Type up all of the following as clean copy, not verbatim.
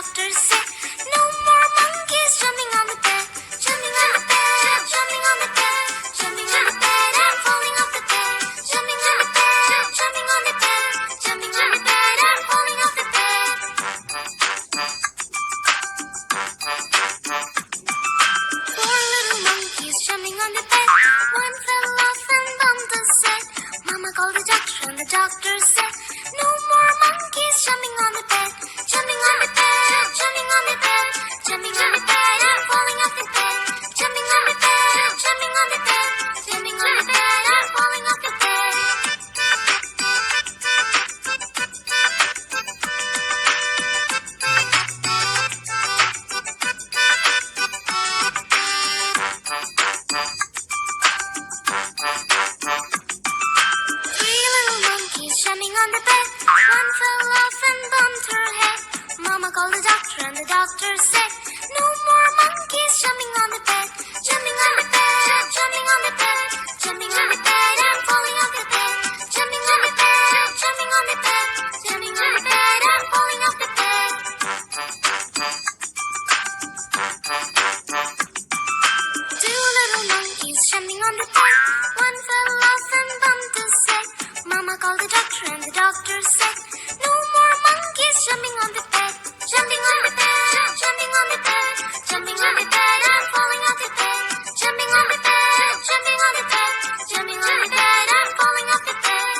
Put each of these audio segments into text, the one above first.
doctor said, no more monkeys jumping on the bed, jumping on the bed, jumping on the bed, jumping on the bed and falling off the bed, jumping on the bed, jumping on the bed, jumping on the bed and falling off the bed. Four little monkeys jumping on the bed. One fell off and bumped his head. Mama called the doctor and the doctor said, no more monkeys jumping on the bed, jumping on the bed, jumping on the bed, jumping on the bed and falling off the bed, jumping on the bed, jumping on the bed, jumping on the bed and falling off the bed. Three little monkeys jumping on the bed. One fell off and bumped her head. Mama called the doctor and the doctor said, no more monkeys jumping on the bed, jumping on the bed, jumping on the bed, jumping on the bed and falling off the bed, jumping on the bed, jumping on the bed, jumping on the bed and falling off the bed. Two little monkeys jumping on the bed. One fell off and bumped his head. Mama called the doctor and the doctor said, no more monkeys jumping on the bed, jumping on the bed, jumping on the bed, jumping on the bed and falling off the bed, jumping on the bed, jumping on the bed, jumping on the bed and falling off the bed.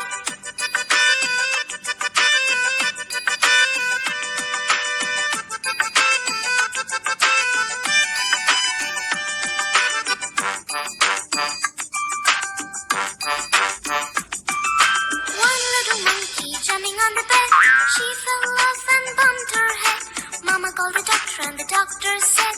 One little monkey jumping on the bed. She fell off and bumped her head. Mama called the doctor and the doctor said,